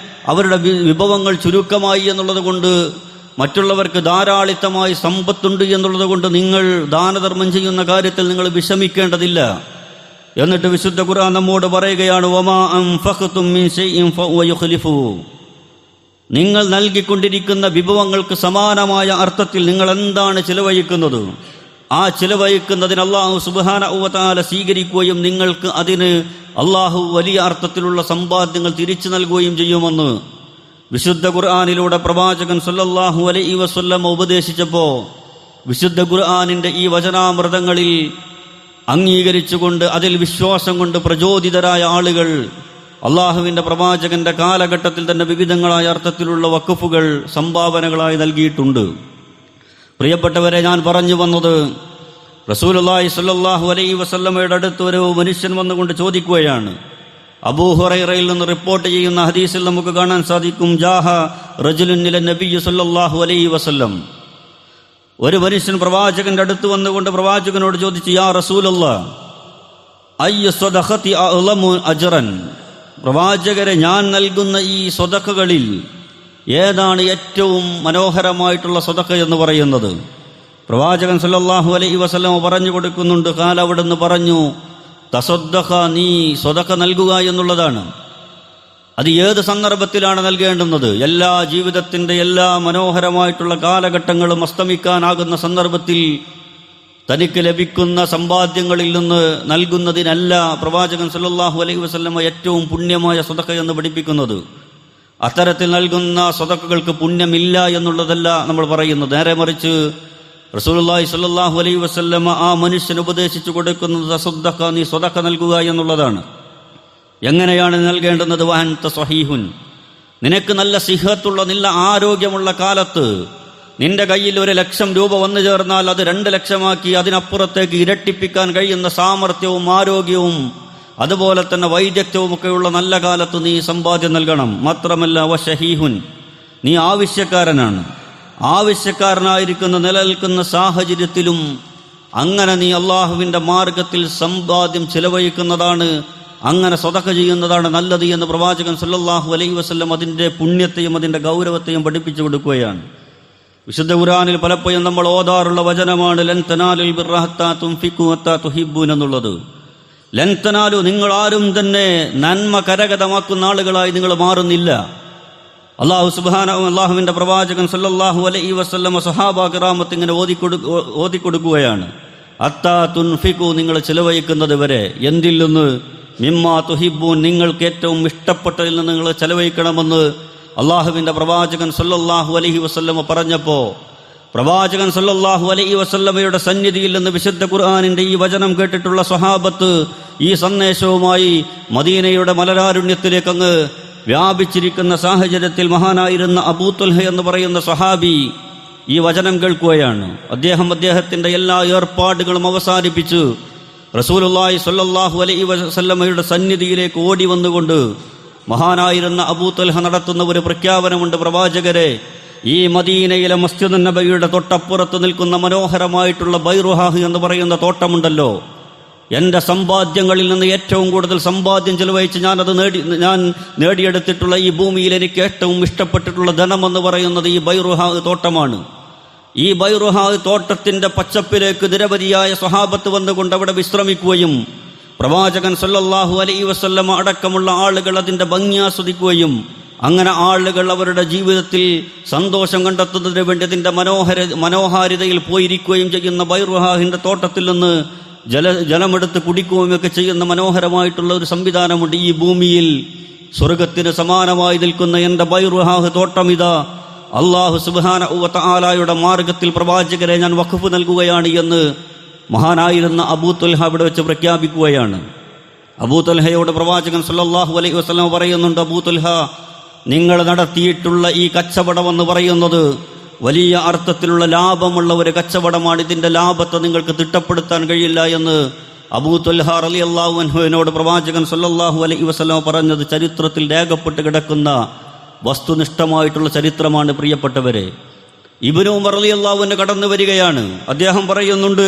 അവരുടെ വിഭവങ്ങൾ ചുരുക്കമായി എന്നുള്ളത് കൊണ്ട്, മറ്റുള്ളവർക്ക് ധാരാളിത്തമായി സമ്പത്തുണ്ട് എന്നുള്ളത് കൊണ്ട് നിങ്ങൾ ദാനധർമ്മം ചെയ്യുന്ന കാര്യത്തിൽ നിങ്ങൾ വിഷമിക്കേണ്ടതില്ല. എന്നിട്ട് വിശുദ്ധ ഖുർആൻ നമ്മോട് പറയുകയാണ്, വമാ അൻഫഖ്തും മിൻ ശൈഇൻ ഫഹുവ യുഖ്ലിഫു, നിങ്ങൾ നൽകിക്കൊണ്ടിരിക്കുന്ന വിഭവങ്ങൾക്ക് സമാനമായ അർത്ഥത്തിൽ നിങ്ങൾ എന്താണ് ചിലവഴിക്കുന്നത്, ആ ചിലവഴിക്കുന്നതിന് അല്ലാഹു സുബ്ഹാനഹു വ തആല സ്വീകരിക്കുകയും നിങ്ങൾക്ക് അതിന് അല്ലാഹു വലിയ അർത്ഥത്തിലുള്ള സമ്പാദ്യങ്ങൾ തിരിച്ചു നൽകുകയും ചെയ്യുമെന്ന് വിശുദ്ധ ഖുർആനിലൂടെ പ്രവാചകൻ സല്ലല്ലാഹു അലൈഹി വസല്ലം ഉപദേശിച്ചപ്പോൾ, വിശുദ്ധ ഖുർആനിൻ്റെ ഈ വചനാമൃതങ്ങളിൽ അംഗീകരിച്ചുകൊണ്ട് അതിൽ വിശ്വാസം കൊണ്ട് പ്രചോദിതരായ ആളുകൾ അള്ളാഹുവിൻ്റെ പ്രവാചകന്റെ കാലഘട്ടത്തിൽ തന്നെ വിവിധങ്ങളായ അർത്ഥത്തിലുള്ള വഖഫുകൾ സംഭാവനകളായി നൽകിയിട്ടുണ്ട്. പ്രിയപ്പെട്ടവരെ, ഞാൻ പറഞ്ഞു വന്നത്, റസൂലുള്ളാഹി സ്വല്ലല്ലാഹു അലൈഹി വസല്ലമയുടെ അടുത്ത് ഒരു മനുഷ്യൻ വന്നുകൊണ്ട് ചോദിക്കുകയാണ്. അബൂ ഹുറൈറയിൽ നിന്ന് റിപ്പോർട്ട് ചെയ്യുന്ന ഹദീസിൽ നമുക്ക് കാണാൻ സാധിക്കും, ജാഹ റജുലുൻ ഇല നബിയ്യി സ്വല്ലല്ലാഹു അലൈഹി വസല്ലം, ഒരു മനുഷ്യൻ പ്രവാചകന്റെ അടുത്ത് വന്നുകൊണ്ട് പ്രവാചകനോട് ചോദിച്ചു, യാ റസൂലല്ലാഹ്, അയ്യ സ്വദഖതി അഅ്ലമു അജ്റൻ, പ്രവാചകരെ, ഞാൻ നൽകുന്ന ഈ സ്വദഖകളിൽ ഏതാണ് ഏറ്റവും മനോഹരമായിട്ടുള്ള സ്വദഖ എന്ന് പറയുന്നത്? പ്രവാചകൻ സല്ലല്ലാഹു അലൈഹി വസല്ലം പറഞ്ഞു കൊടുക്കുന്നുണ്ട്. ഖാല, അവിടുന്ന് പറഞ്ഞു, തസദ്ദഖ, നീ സ്വദഖ നൽകുക എന്നുള്ളതാണ്. അത് ഏത് സന്ദർഭത്തിലാണ് നൽകേണ്ടുന്നത്? എല്ലാ ജീവിതത്തിൻ്റെ എല്ലാ മനോഹരമായിട്ടുള്ള കാലഘട്ടങ്ങളും അസ്തമിക്കാനാകുന്ന സന്ദർഭത്തിൽ തനിക്ക് ലഭിക്കുന്ന സമ്പാദ്യങ്ങളിൽ നിന്ന് നൽകുന്നതിനല്ല പ്രവാചകൻ സല്ലല്ലാഹു അലൈഹി വസല്ലം ഏറ്റവും പുണ്യമായ സ്വദഖ എന്ന് പഠിപ്പിക്കുന്നത്. അത്തരത്തിൽ നൽകുന്ന സ്വദഖകൾക്ക് പുണ്യമില്ല എന്നുള്ളതല്ല നമ്മൾ പറയുന്നത്. നേരെ മറിച്ച് റസൂലുള്ളാഹി സ്വല്ലല്ലാഹു അലൈഹി വസല്ലം ആ മനുഷ്യന് ഉപദേശിച്ചു കൊടുക്കുന്നത്, തസദ്ദഖ, നീ സ്വദഖ നൽകുക എന്നുള്ളതാണ്. എങ്ങനെയാണ് നൽകേണ്ടുന്നത്? വഅൻത സ്വഹീഹുൻ, നിനക്ക് നല്ല സിഹത്തുള്ള, നല്ല ആരോഗ്യമുള്ള കാലത്ത് നിന്റെ കയ്യിൽ 1,00,000 രൂപ വന്നു ചേർന്നാൽ അത് 2,00,000 അതിനപ്പുറത്തേക്ക് ഇരട്ടിപ്പിക്കാൻ കഴിയുന്ന സാമർഥ്യവും ആരോഗ്യവും അതുപോലെ തന്നെ വൈദഗ്ധ്യവുമൊക്കെയുള്ള നല്ല കാലത്ത് നീ സമ്പാദ്യം നൽകണം. മാത്രമല്ല വശഹീഹുൻ, നീ ആവശ്യക്കാരനാണ്. ആവശ്യക്കാരനായിരിക്കുന്ന നിലനിൽക്കുന്ന സാഹചര്യത്തിലും അങ്ങനെ നീ അള്ളാഹുവിൻ്റെ മാർഗത്തിൽ സമ്പാദ്യം ചിലവഴിക്കുന്നതാണ്, അങ്ങനെ സ്വദഖ ചെയ്യുന്നതാണ് നല്ലത് എന്ന് പ്രവാചകൻ സല്ലല്ലാഹു അലൈഹി വസല്ലം അതിൻ്റെ പുണ്യത്തെയും അതിൻ്റെ ഗൗരവത്തെയും പഠിപ്പിച്ചു കൊടുക്കുകയാണ്. വിശുദ്ധ ഖുർആനിൽ പലപ്പോഴും നമ്മൾ ഓതാറുള്ള വചനമാണ് ലൻ തനാലുൽ ബിർറ ഹത്താ തുൻഫിഖു ഹത്താ തുഹിബ്ബൂൻ എന്നുള്ളത്. ലൻ തനാലു, നിങ്ങൾ ആരും തന്നെ നന്മ കരഗതമാക്കുന്ന ആളുകളായി നിങ്ങൾ മാറുന്നില്ല. അള്ളാഹുവിൻ്റെ പ്രവാചകൻ സല്ലല്ലാഹു അലൈഹി വസല്ലം സ്വഹാബാ കിറാമത്ത് ഇങ്ങനെ ഓതിക്കൊടുക്കുകയാണ്. ഹത്താ തുൻഫിഖു, നിങ്ങൾ ചിലവഴിക്കുന്നത് വരെ. എന്തിൽ നിന്ന്? മിമ്മാ തുഹിബ്ബൂൻ, നിങ്ങൾക്ക് ഏറ്റവും ഇഷ്ടപ്പെട്ടതിൽ നിന്ന് നിങ്ങൾ ചെലവഴിക്കണമെന്ന് അള്ളാഹുവിൻ്റെ പ്രവാചകൻ സല്ലല്ലാഹു അലൈഹി വസല്ലമ പറഞ്ഞപ്പോൾ പ്രവാചകൻ സല്ലല്ലാഹു അലൈഹി വസല്ലമയുടെ സന്നിധിയിൽ നിന്ന് വിശുദ്ധ ഖുർആനിന്റെ ഈ വചനം കേട്ടിട്ടുള്ള സ്വഹാബത്ത് ഈ സന്ദേശവുമായി മദീനയുടെ മലരാരുണ്യത്തിലേക്ക് അങ്ങ് വ്യാപിച്ചിരിക്കുന്ന സാഹചര്യത്തിൽ മഹാനായിരുന്ന അബൂ തുൽഹ എന്ന് പറയുന്ന സ്വഹാബി ഈ വചനം കേൾക്കുകയാണ്. അദ്ദേഹത്തിന്റെ എല്ലാ ഏർപ്പാടുകളും അവസാനിപ്പിച്ച് റസൂലുള്ളാഹി സ്വല്ലല്ലാഹു അലൈഹി വസല്ലമയുടെ സന്നിധിയിലേക്ക് ഓടി വന്നുകൊണ്ട് മഹാനായിരുന്ന അബൂ തുൽഹ നടത്തുന്ന ഒരു പ്രഖ്യാപനമുണ്ട്: പ്രവാചകരെ, ഈ മദീനയിലെ മസ്ജിദ് നബവിയുടെ തൊട്ടപ്പുറത്ത് നിൽക്കുന്ന മനോഹരമായിട്ടുള്ള ബൈറുഹാഹ് എന്ന് പറയുന്ന തോട്ടമുണ്ടല്ലോ, എൻ്റെ സമ്പാദ്യങ്ങളിൽ നിന്ന് ഏറ്റവും കൂടുതൽ സമ്പാദ്യം ചെലവഴിച്ച് ഞാൻ നേടിയെടുത്തിട്ടുള്ള ഈ ഭൂമിയിൽ എനിക്ക് ഏറ്റവും ഇഷ്ടപ്പെട്ടിട്ടുള്ള ധനമെന്ന് പറയുന്നത് ഈ ബൈറുഹാഹ് തോട്ടമാണ്. ഈ ബൈറുഹാഹ് തോട്ടത്തിൻ്റെ പച്ചപ്പിലേക്ക് നിരവധിയായ സ്വഹാബത്ത് വന്നുകൊണ്ട് അവിടെ വിശ്രമിക്കുകയും പ്രവാചകൻ സല്ലല്ലാഹു അലൈഹി വസല്ലമ അടക്കമുള്ള ആളുകൾ അതിൻ്റെ ഭംഗി ആസ്വദിക്കുകയും അങ്ങനെ ആളുകൾ അവരുടെ ജീവിതത്തിൽ സന്തോഷം കണ്ടെത്തുന്നതിന് വേണ്ടി അതിൻ്റെ മനോഹാരിതയിൽ പോയിരിക്കുകയും ചെയ്യുന്ന ബൈറുഹാഹിൻ്റെ തോട്ടത്തിൽ നിന്ന് ജലമെടുത്ത് കുടിക്കുകയൊക്കെ ചെയ്യുന്ന മനോഹരമായിട്ടുള്ള ഒരു സംവിധാനമുണ്ട്. ഈ ഭൂമിയിൽ സ്വർഗത്തിന് സമാനമായി നിൽക്കുന്ന എൻ്റെ ബൈറുഹാഹ് തോട്ടമിതാ അല്ലാഹു സുബ്ഹാനഹു വ തആലയുടെ മാർഗത്തിൽ പ്രവാചകരെ ഞാൻ വഖഫ് നൽകുകയാണ് എന്ന് മഹാനായിരുന്ന അബൂ തുൽഹ അവിടെ വെച്ച് പ്രഖ്യാപിക്കുകയാണ്. അബൂ തുൽഹയോട് പ്രവാചകൻ സല്ലല്ലാഹു അലൈഹി വസല്ലം പറയുന്നുണ്ട്: അബൂ തുൽഹ, നിങ്ങൾ നടത്തിയിട്ടുള്ള ഈ കച്ചവടം എന്ന് പറയുന്നത് വലിയ അർത്ഥത്തിലുള്ള ലാഭമുള്ള ഒരു കച്ചവടമാണ്. ഇതിൻ്റെ ലാഭത്തെ നിങ്ങൾക്ക് തിട്ടപ്പെടുത്താൻ കഴിയില്ല എന്ന് അബൂ തുൽഹ റളിയല്ലാഹു അൻഹുവിനോട് പ്രവാചകൻ സല്ലല്ലാഹു അലൈഹി വസല്ലം പറഞ്ഞത് ചരിത്രത്തിൽ രേഖപ്പെട്ട് കിടക്കുന്ന വസ്തുനിഷ്ഠമായിട്ടുള്ള ചരിത്രമാണ്. പ്രിയപ്പെട്ടവരെ, ഇബ്നു ഉമർ റളിയല്ലാഹു അൻഹു കടന്നു വരികയാണ്. അദ്ദേഹം പറയുന്നുണ്ട്,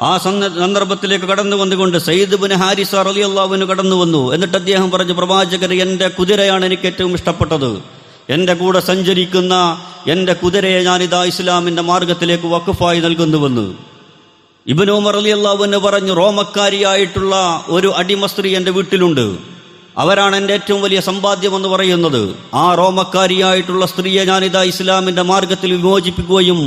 ആ സന്ദർഭത്തിലേക്ക് കടന്നു വന്നുകൊണ്ട് സയ്യിദ് ഇബ്നു ഹാരിസ റളിയല്ലാഹു അൻഹു കടന്നു വന്നു. എന്നിട്ട് അദ്ദേഹം പറഞ്ഞു: പ്രവാചകരെ, എൻ്റെ കുതിരയാണ് എനിക്ക് ഏറ്റവും ഇഷ്ടപ്പെട്ടത്. എൻ്റെ കൂടെ സഞ്ചരിക്കുന്ന എൻ്റെ കുതിരയെ ഞാനിതാ ഇസ്ലാമിൻ്റെ മാർഗത്തിലേക്ക് വഖഫായി നൽകുന്നുവെന്ന്. ഇബ്നു ഉമർ റളിയല്ലാഹു അൻഹു പറഞ്ഞു: റോമക്കാരിയായിട്ടുള്ള ഒരു അടിമ സ്ത്രീ എൻ്റെ വീട്ടിലുണ്ട്. അവരാണ് എൻ്റെ ഏറ്റവും വലിയ സമ്പാദ്യമെന്ന് പറയുന്നത്. ആ റോമക്കാരിയായിട്ടുള്ള സ്ത്രീയെ ഞാനിതാ ഇസ്ലാമിൻ്റെ മാർഗത്തിൽ വിമോചിപ്പിക്കുകയും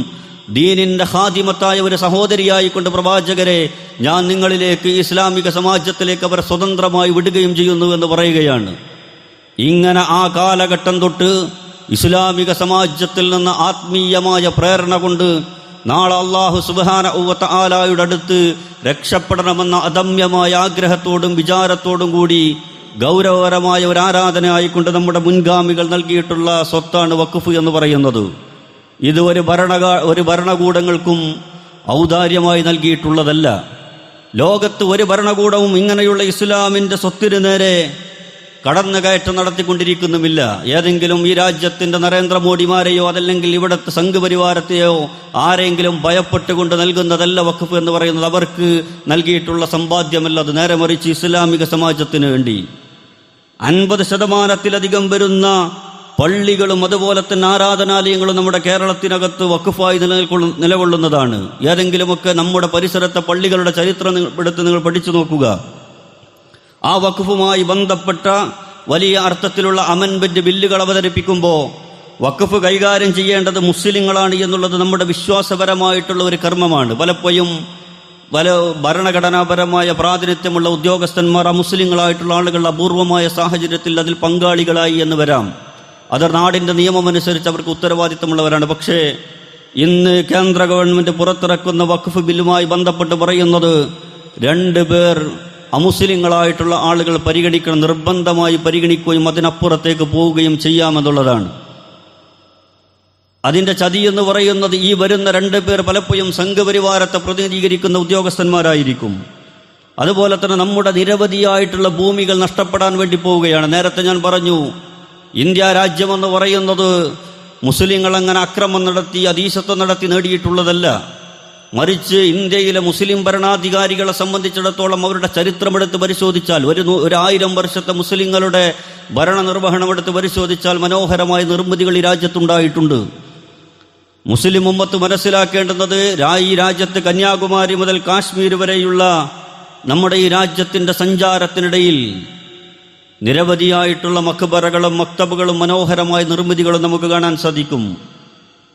ദീനിൻ്റെ ഖാദിമത്തായ ഒരു സഹോദരിയായിക്കൊണ്ട് പ്രവാചകരെ ഞാൻ നിങ്ങളിലേക്ക് ഇസ്ലാമിക സമാജത്തിലേക്ക് അവരെ സ്വതന്ത്രമായി വിടുകയും ചെയ്യുന്നു എന്ന് പറയുകയാണ്. ഇങ്ങനെ ആ കാലഘട്ടം തൊട്ട് ഇസ്ലാമിക സമാജത്തിൽ നിന്ന് ആത്മീയമായ പ്രേരണ കൊണ്ട് നാളെ അല്ലാഹു സുബ്ഹാനഹു വ തആലയുടെ അടുത്ത് രക്ഷപ്പെടണമെന്ന അദമ്യമായ ആഗ്രഹത്തോടും വിചാരത്തോടും കൂടി ഗൗരവകരമായ ഒരു ആരാധനയായിക്കൊണ്ട് നമ്മുടെ മുൻഗാമികൾ നൽകിയിട്ടുള്ള സ്വത്താണ് വഖഫ് എന്ന് പറയുന്നത്. ഇത് ഒരു ഭരണകൂടങ്ങൾക്കും ഔദാര്യമായി നൽകിയിട്ടുള്ളതല്ല. ലോകത്ത് ഒരു ഭരണകൂടവും ഇങ്ങനെയുള്ള ഇസ്ലാമിൻ്റെ സ്വത്തിന് നേരെ കടന്നുകയറ്റം നടത്തിക്കൊണ്ടിരിക്കുന്നുമില്ല. ഏതെങ്കിലും ഈ രാജ്യത്തിൻ്റെ നരേന്ദ്രമോദിമാരെയോ അതല്ലെങ്കിൽ ഇവിടുത്തെ സംഘപരിവാരത്തെയോ ആരെങ്കിലും ഭയപ്പെട്ടുകൊണ്ട് നൽകുന്നതല്ല വഖഫ് എന്ന് പറയുന്നത്. അവർക്ക് നൽകിയിട്ടുള്ള സമ്പാദ്യമല്ല, അത് നേരെ മറിച്ച് ഇസ്ലാമിക സമാജത്തിന് വേണ്ടി 50% വരുന്ന പള്ളികളും അതുപോലെ തന്നെ ആരാധനാലയങ്ങളും നമ്മുടെ കേരളത്തിനകത്ത് വഖഫായി നിലകൊള്ളുന്നതാണ്. ഏതെങ്കിലുമൊക്കെ നമ്മുടെ പരിസരത്തെ പള്ളികളുടെ ചരിത്രം എടുത്ത് നിങ്ങൾ പഠിച്ചു നോക്കുക. ആ വഖഫുമായി ബന്ധപ്പെട്ട വലിയ അർത്ഥത്തിലുള്ള അമെൻമെന്റ് ബില്ലുകൾ അവതരിപ്പിക്കുമ്പോൾ വഖഫ് കൈകാര്യം ചെയ്യേണ്ടത് മുസ്ലിങ്ങളാണ് എന്നുള്ളത് നമ്മുടെ വിശ്വാസപരമായിട്ടുള്ള ഒരു കർമ്മമാണ്. പലപ്പോഴും പല ഭരണഘടനാപരമായ പ്രാതിനിധ്യമുള്ള ഉദ്യോഗസ്ഥന്മാർ അമുസ്ലിങ്ങളായിട്ടുള്ള ആളുകൾ അപൂർവമായ സാഹചര്യത്തിൽ അതിൽ പങ്കാളികളായി എന്ന് വരാം. അത് നാടിൻ്റെ നിയമമനുസരിച്ച് അവർക്ക് ഉത്തരവാദിത്തമുള്ളവരാണ്. പക്ഷേ ഇന്ന് കേന്ദ്ര ഗവൺമെൻറ് പുറത്തിറക്കുന്ന വഖഫ് ബില്ലുമായി ബന്ധപ്പെട്ട് പറയുന്നത് 2 പേർ അമുസ്ലിങ്ങളായിട്ടുള്ള ആളുകൾ നിർബന്ധമായി പരിഗണിക്കുകയും അതിനപ്പുറത്തേക്ക് പോവുകയും ചെയ്യാമെന്നുള്ളതാണ്. അതിൻ്റെ ചതി എന്ന് പറയുന്നത് ഈ വരുന്ന 2 പേർ പലപ്പോഴും സംഘപരിവാരത്തെ പ്രതിനിധീകരിക്കുന്ന ഉദ്യോഗസ്ഥന്മാരായിരിക്കും. അതുപോലെ തന്നെ നമ്മുടെ നിരവധിയായിട്ടുള്ള ഭൂമികൾ നഷ്ടപ്പെടാൻ വേണ്ടി പോവുകയാണ്. നേരത്തെ ഞാൻ പറഞ്ഞു, ഇന്ത്യ രാജ്യമെന്ന് പറയുന്നത് മുസ്ലിങ്ങൾ അങ്ങനെ അക്രമം നടത്തി അധീശത്വം നടത്തി നേടിയിട്ടുള്ളതല്ല. മറിച്ച് ഇന്ത്യയിലെ മുസ്ലിം ഭരണാധികാരികളെ സംബന്ധിച്ചിടത്തോളം അവരുടെ ചരിത്രമെടുത്ത് പരിശോധിച്ചാൽ, ഒരു 1000 വർഷത്തെ മുസ്ലിങ്ങളുടെ ഭരണനിർവഹണമെടുത്ത് പരിശോധിച്ചാൽ മനോഹരമായ നിർമ്മിതികൾ ഈ രാജ്യത്തുണ്ടായിട്ടുണ്ട്. മുസ്ലിം ഉമ്മത്ത് മനസ്സിലാക്കേണ്ടുന്നത് ഈ രാജ്യത്ത് കന്യാകുമാരി മുതൽ കാശ്മീർ വരെയുള്ള നമ്മുടെ ഈ രാജ്യത്തിൻ്റെ സഞ്ചാരത്തിനിടയിൽ നിരവധിയായിട്ടുള്ള മഖ്ബറകളും മക്തബുകളും മനോഹരമായ നിർമ്മിതികളും നമുക്ക് കാണാൻ സാധിക്കും.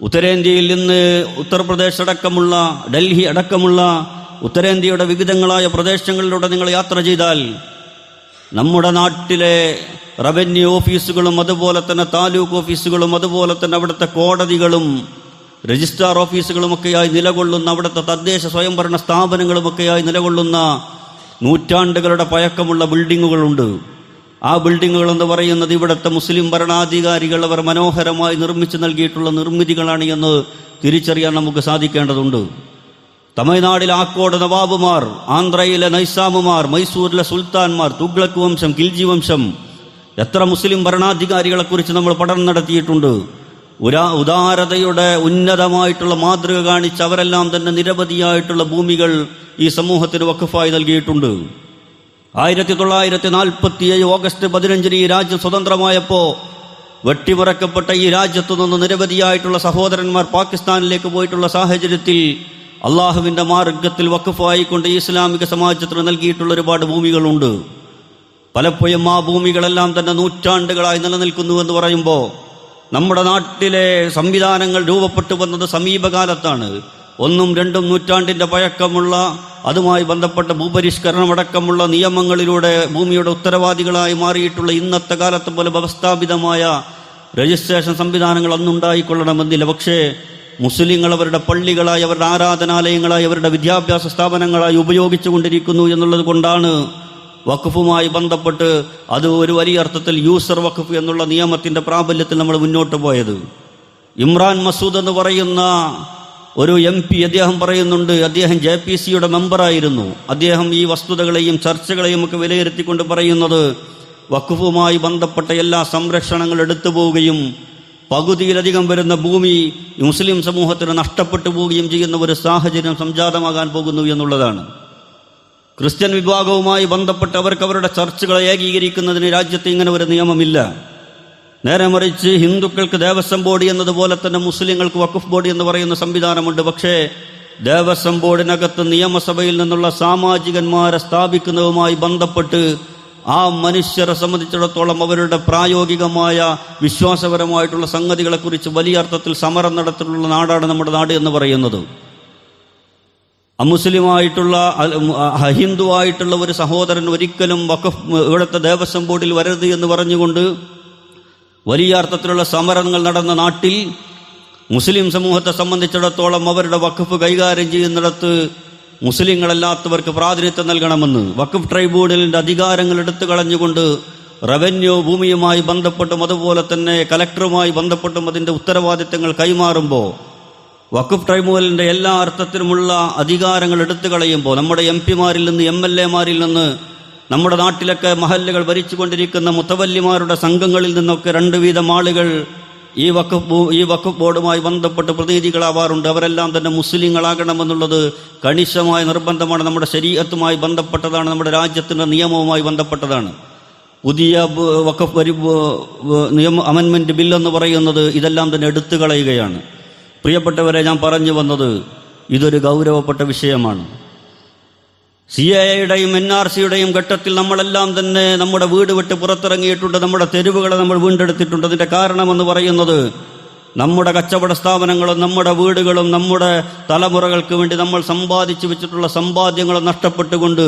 ഉത്തരേന്ത്യയിൽ നിന്ന് ഉത്തർപ്രദേശ് അടക്കമുള്ള ഡൽഹി അടക്കമുള്ള ഉത്തരേന്ത്യയുടെ വിവിധങ്ങളായ പ്രദേശങ്ങളിലൂടെ നിങ്ങൾ യാത്ര ചെയ്താൽ നമ്മുടെ നാട്ടിലെ റവന്യൂ ഓഫീസുകളും അതുപോലെ തന്നെ താലൂക്ക് ഓഫീസുകളും അതുപോലെ തന്നെ അവിടുത്തെ കോടതികളും രജിസ്ട്രാർ ഓഫീസുകളുമൊക്കെയായി നിലകൊള്ളുന്ന അവിടുത്തെ തദ്ദേശ സ്വയംഭരണ സ്ഥാപനങ്ങളുമൊക്കെയായി നിലകൊള്ളുന്ന നൂറ്റാണ്ടുകളുടെ പഴക്കമുള്ള ബിൽഡിങ്ങുകളുണ്ട്. ആ ബിൽഡിങ്ങുകൾ എന്ന് പറയുന്നത് ഇവിടുത്തെ മുസ്ലിം ഭരണാധികാരികൾ അവർ മനോഹരമായി നിർമ്മിച്ചു നൽകിയിട്ടുള്ള നിർമ്മിതികളാണ് എന്ന് തിരിച്ചറിയാൻ നമുക്ക് സാധിക്കേണ്ടതുണ്ട്. തമിഴ്നാട്ടിലെ ആക്കോട് നവാബുമാർ, ആന്ധ്രയിലെ നൈസാമുമാർ, മൈസൂരിലെ സുൽത്താൻമാർ, തുഗ്ലക് വംശം, ഖിൽജി വംശം, എത്ര മുസ്ലിം ഭരണാധികാരികളെക്കുറിച്ച് നമ്മൾ പഠനം നടത്തിയിട്ടുണ്ട്. ഉദാരതയുടെ ഉന്നതമായിട്ടുള്ള മാതൃക കാണിച്ച് അവരെല്ലാം തന്നെ നിരവധിയായിട്ടുള്ള ഭൂമികൾ ഈ സമൂഹത്തിന് വഖഫായി നൽകിയിട്ടുണ്ട്. 1947 ഓഗസ്റ്റ് 15 ഈ രാജ്യം സ്വതന്ത്രമായപ്പോൾ വെട്ടിമുറക്കപ്പെട്ട ഈ രാജ്യത്തു നിന്ന് നിരവധിയായിട്ടുള്ള സഹോദരന്മാർ പാകിസ്ഥാനിലേക്ക് പോയിട്ടുള്ള സാഹചര്യത്തിൽ അള്ളാഹുവിൻ്റെ മാർഗത്തിൽ വഖഫായിക്കൊണ്ട് ഇസ്ലാമിക സമാജത്തിന് നൽകിയിട്ടുള്ള ഒരുപാട് ഭൂമികളുണ്ട്. പലപ്പോഴും ആ ഭൂമികളെല്ലാം തന്നെ നൂറ്റാണ്ടുകളായി നിലനിൽക്കുന്നുവെന്ന് പറയുമ്പോൾ നമ്മുടെ നാട്ടിലെ സംവിധാനങ്ങൾ രൂപപ്പെട്ടു വന്നത് സമീപകാലത്താണ്. 1, 2 നൂറ്റാണ്ടിൻ്റെ പഴക്കമുള്ള അതുമായി ബന്ധപ്പെട്ട ഭൂപരിഷ്കരണമടക്കമുള്ള നിയമങ്ങളിലൂടെ ഭൂമിയുടെ ഉത്തരവാദികളായി മാറിയിട്ടുള്ള ഇന്നത്തെ കാലത്ത് പോലെ വ്യവസ്ഥാപിതമായ രജിസ്ട്രേഷൻ സംവിധാനങ്ങൾ അന്നുണ്ടായിക്കൊള്ളണമെന്നില്ല. പക്ഷേ മുസ്ലിങ്ങൾ അവരുടെ പള്ളികളായി, അവരുടെ ആരാധനാലയങ്ങളായി, അവരുടെ വിദ്യാഭ്യാസ സ്ഥാപനങ്ങളായി ഉപയോഗിച്ചു കൊണ്ടിരിക്കുന്നു എന്നുള്ളത് കൊണ്ടാണ് വഖഫുമായി ബന്ധപ്പെട്ട് അത് ഒരു വലിയ അർത്ഥത്തിൽ യൂസർ വഖഫ് എന്നുള്ള നിയമത്തിൻ്റെ പ്രാബല്യത്തിൽ നമ്മൾ മുന്നോട്ട് പോയത്. ഇമ്രാൻ മസൂദ് എന്ന് പറയുന്ന ഒരു MP അദ്ദേഹം പറയുന്നുണ്ട്, അദ്ദേഹം JPC-യുടെ മെമ്പറായിരുന്നു. അദ്ദേഹം ഈ വസ്തുതകളെയും ചർച്ചകളെയും ഒക്കെ വിലയിരുത്തിക്കൊണ്ട് പറയുന്നത് വഖഫുമായി ബന്ധപ്പെട്ട എല്ലാ സംരക്ഷണങ്ങളും എടുത്തു പോവുകയും പകുതിയിലധികം വരുന്ന ഭൂമി മുസ്ലിം സമൂഹത്തിന് നഷ്ടപ്പെട്ടു പോവുകയും ചെയ്യുന്ന ഒരു സാഹചര്യം സംജാതമാകാൻ പോകുന്നു എന്നുള്ളതാണ്. ക്രിസ്ത്യൻ വിഭാഗവുമായി ബന്ധപ്പെട്ട് അവർക്ക് അവരുടെ ചർച്ചുകളെ ഏകീകരിക്കുന്നതിന് രാജ്യത്ത് ഇങ്ങനെ ഒരു നിയമമില്ല. നേരെ മറിച്ച് ഹിന്ദുക്കൾക്ക് ദേവസ്വം ബോർഡ് എന്നതുപോലെ തന്നെ മുസ്ലിങ്ങൾക്ക് വഖഫ് ബോർഡ് എന്ന് പറയുന്ന സംവിധാനമുണ്ട്. പക്ഷേ ദേവസ്വം ബോർഡിനകത്ത് നിയമസഭയിൽ നിന്നുള്ള സാമാജികന്മാരെ സ്ഥാപിക്കുന്നതുമായി ബന്ധപ്പെട്ട് ആ മനുഷ്യരെ സംബന്ധിച്ചിടത്തോളം അവരുടെ പ്രായോഗികമായ വിശ്വാസപരമായിട്ടുള്ള സംഗതികളെക്കുറിച്ച് വലിയ അർത്ഥത്തിൽ സമരം നടത്തിയിട്ടുള്ള നാടാണ് നമ്മുടെ നാട് എന്ന് പറയുന്നത്. അമുസ്ലിമായിട്ടുള്ള ഹിന്ദുവായിട്ടുള്ള ഒരു സഹോദരൻ ഒരിക്കലും വഖഫ് ഇവിടുത്തെ ദേവസ്വം ബോർഡിൽ വരരുത് എന്ന് പറഞ്ഞുകൊണ്ട് വലിയ അർത്ഥത്തിലുള്ള സമരങ്ങൾ നടന്ന നാട്ടിൽ മുസ്ലിം സമൂഹത്തെ സംബന്ധിച്ചിടത്തോളം അവരുടെ വഖഫ് കൈകാര്യം ചെയ്യുന്നിടത്ത് മുസ്ലിങ്ങളല്ലാത്തവർക്ക് പ്രാതിനിധ്യം നൽകണമെന്ന് വഖഫ് ട്രൈബ്യൂണലിൻ്റെ അധികാരങ്ങൾ എടുത്തു കളഞ്ഞുകൊണ്ട് റവന്യൂ ഭൂമിയുമായി ബന്ധപ്പെട്ടും അതുപോലെ തന്നെ കലക്ടറുമായി ബന്ധപ്പെട്ടും അതിൻ്റെ ഉത്തരവാദിത്തങ്ങൾ കൈമാറുമ്പോൾ വഖഫ് ട്രൈബ്യൂണലിൻ്റെ എല്ലാ അർത്ഥത്തിലുമുള്ള അധികാരങ്ങൾ എടുത്തു കളയുമ്പോൾ നമ്മുടെ MP-മാരിൽ നിന്ന് MLA-മാരിൽ നിന്ന് നമ്മുടെ നാട്ടിലൊക്കെ മഹല്ലുകൾ ഭരിച്ചുകൊണ്ടിരിക്കുന്ന മുത്തവല്ലിമാരുടെ സംഘങ്ങളിൽ നിന്നൊക്കെ 2 വീതം ആളുകൾ ഈ വഖഫ് ബോർഡുമായി ബന്ധപ്പെട്ട് പ്രതിനിധികളാവാറുണ്ട്. അവരെല്ലാം തന്നെ മുസ്ലിങ്ങളാകണമെന്നുള്ളത് കണിശമായ നിർബന്ധമാണ്. നമ്മുടെ ശരീഅത്തുമായി ബന്ധപ്പെട്ടതാണ്, നമ്മുടെ രാജ്യത്തിൻ്റെ നിയമവുമായി ബന്ധപ്പെട്ടതാണ്. പുതിയ വഖഫ് നിയമ അമെൻമെൻറ്റ് ബില്ലെന്ന് പറയുന്നത് ഇതെല്ലാം തന്നെ എടുത്തു കളയുകയാണ്. പ്രിയപ്പെട്ടവരെ, ഞാൻ പറഞ്ഞു വന്നത് ഇതൊരു ഗൗരവപ്പെട്ട വിഷയമാണ്. CAA-യുടെയും NRC-യുടെയും ഘട്ടത്തിൽ നമ്മളെല്ലാം തന്നെ നമ്മുടെ വീട് വിട്ട് പുറത്തിറങ്ങിയിട്ടുണ്ട്. നമ്മുടെ തെരുവുകളെ നമ്മൾ വീണ്ടെടുത്തിട്ടുണ്ട്. അതിൻ്റെ കാരണമെന്ന് പറയുന്നത് നമ്മുടെ കച്ചവട സ്ഥാപനങ്ങളും നമ്മുടെ വീടുകളും നമ്മുടെ തലമുറകൾക്ക് വേണ്ടി നമ്മൾ സമ്പാദിച്ചു വെച്ചിട്ടുള്ള സമ്പാദ്യങ്ങളും നഷ്ടപ്പെട്ടുകൊണ്ട്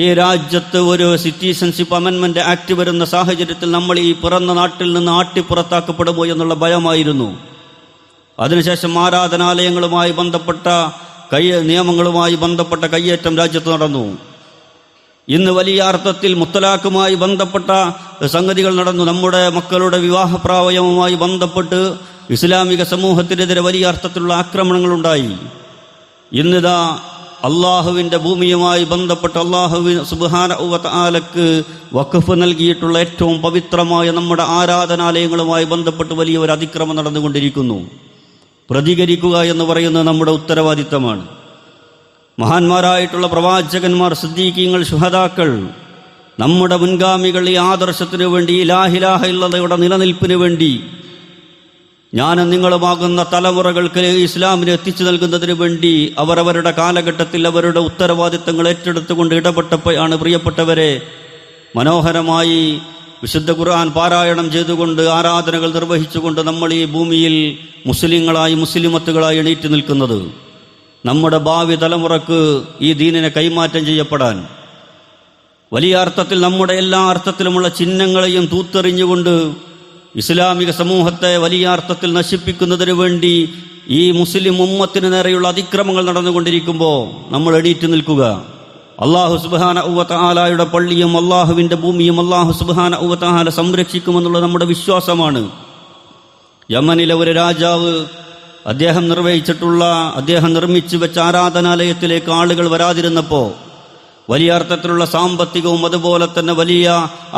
ഈ രാജ്യത്ത് ഒരു സിറ്റിസൺഷിപ്പ് അമെൻമെൻറ്റ് ആക്ട് വരുന്ന സാഹചര്യത്തിൽ നമ്മൾ ഈ പിറന്ന നാട്ടിൽ നിന്ന് ആട്ടിപ്പുറത്താക്കപ്പെടുമോ എന്നുള്ള ഭയമായിരുന്നു. അതിനുശേഷം ആരാധനാലയങ്ങളുമായി ബന്ധപ്പെട്ട നിയമങ്ങളുമായി ബന്ധപ്പെട്ട കയ്യേറ്റം രാജ്യത്ത് നടന്നു. ഇന്ന് വലിയ അർത്ഥത്തിൽ മുത്തലാഖുമായി ബന്ധപ്പെട്ട സംഗതികൾ നടന്നു. നമ്മുടെ മക്കളുടെ വിവാഹപ്രായവുമായി ബന്ധപ്പെട്ട് ഇസ്ലാമിക സമൂഹത്തിനെതിരെ വലിയ അർത്ഥത്തിലുള്ള ആക്രമണങ്ങളുണ്ടായി. ഇന്നിതാ അള്ളാഹുവിൻ്റെ ഭൂമിയുമായി ബന്ധപ്പെട്ട് അള്ളാഹു സുബ്ഹാനഹു വ തആലക്ക് വഖഫ് നൽകിയിട്ടുള്ള ഏറ്റവും പവിത്രമായ നമ്മുടെ ആരാധനാലയങ്ങളുമായി ബന്ധപ്പെട്ട് വലിയ ഒരു അതിക്രമം നടന്നുകൊണ്ടിരിക്കുന്നു. പ്രതികരിക്കുക എന്ന് പറയുന്നത് നമ്മുടെ ഉത്തരവാദിത്തമാണ്. മഹാന്മാരായിട്ടുള്ള പ്രവാചകന്മാർ, സിദ്ദീഖീങ്ങൾ, ശുഹദാക്കൾ, നമ്മുടെ മുൻഗാമികൾ ഈ ആദർശത്തിനു വേണ്ടി, ഈ ലാ ഇലാഹ ഇല്ലല്ലാഹയുടെ നിലനിൽപ്പിന് വേണ്ടി ഞാനും നിങ്ങളുമാകുന്ന തലമുറകൾക്ക് ഇസ്ലാമിനെ എത്തിച്ചു നൽകുന്നതിന് വേണ്ടി അവരവരുടെ കാലഘട്ടത്തിൽ അവരുടെ ഉത്തരവാദിത്തങ്ങൾ ഏറ്റെടുത്തുകൊണ്ട് ഇടപെട്ടപ്പോഴാണ് പ്രിയപ്പെട്ടവരെ മനോഹരമായി വിശുദ്ധ ഖുർആൻ പാരായണം ചെയ്തുകൊണ്ട് ആരാധനകൾ നിർവഹിച്ചുകൊണ്ട് നമ്മൾ ഈ ഭൂമിയിൽ മുസ്ലിങ്ങളായി മുസ്ലിമത്തുകളായി എണീറ്റ് നിൽക്കുന്നത്. നമ്മുടെ ഭാവി തലമുറക്ക് ഈ ദീനിനെ കൈമാറ്റം ചെയ്യപ്പെടാൻ വലിയ അർത്ഥത്തിൽ നമ്മുടെ എല്ലാ അർത്ഥത്തിലുമുള്ള ചിഹ്നങ്ങളെയും തൂത്തെറിഞ്ഞുകൊണ്ട് ഇസ്ലാമിക സമൂഹത്തെ വലിയ അർത്ഥത്തിൽ നശിപ്പിക്കുന്നതിന് വേണ്ടി ഈ മുസ്ലിം ഉമ്മത്തിന് നേരെയുള്ള അതിക്രമങ്ങൾ നടന്നുകൊണ്ടിരിക്കുമ്പോൾ നമ്മൾ എണീറ്റ് നിൽക്കുക. അല്ലാഹു സുബ്ഹാനഹു വ തആലയുടെ പള്ളിയും അല്ലാഹുവിൻ്റെ ഭൂമിയും അല്ലാഹു സുബ്ഹാനഹു വ തആല സംരക്ഷിക്കുമെന്നുള്ള നമ്മുടെ വിശ്വാസമാണ്. യമനിലെ ഒരു രാജാവ് അദ്ദേഹം നിർമ്മിച്ചു വെച്ച ആരാധനാലയത്തിലേക്ക് ആളുകൾ വരാതിരുന്നപ്പോൾ വലിയ അർത്ഥത്തിലുള്ള സാമ്പത്തികവും അതുപോലെ തന്നെ വലിയ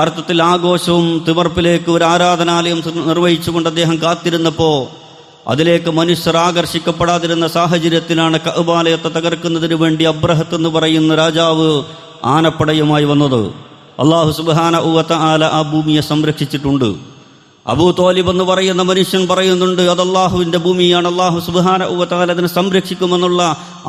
അർത്ഥത്തിൽ ആഘോഷവും തിമർപ്പിലേക്ക് ഒരു ആരാധനാലയം നിർവഹിച്ചുകൊണ്ട് അദ്ദേഹം കാത്തിരുന്നപ്പോൾ അതിലേക്ക് മനുഷ്യർ ആകർഷിക്കപ്പെടാതിരുന്ന സാഹചര്യത്തിലാണ് കഅബാലയത്തെ തകർക്കുന്നതിന് വേണ്ടി അബ്രഹത്ത് എന്ന് പറയുന്ന രാജാവ് ആനപ്പടയുമായി വന്നത്. അല്ലാഹു സുബ്ഹാനഹു വ തആല ആ ഭൂമിയെ സംരക്ഷിച്ചിട്ടുണ്ട്. അബൂ ത്വാലിബ് എന്ന് പറയുന്ന മനുഷ്യൻ പറയുന്നുണ്ട്, അത് അല്ലാഹുവിൻ്റെ ഭൂമിയാണ്, അല്ലാഹു സുബ്ഹാനഹു വ തആല അതിനെ സംരക്ഷിക്കുമെന്നുള്ള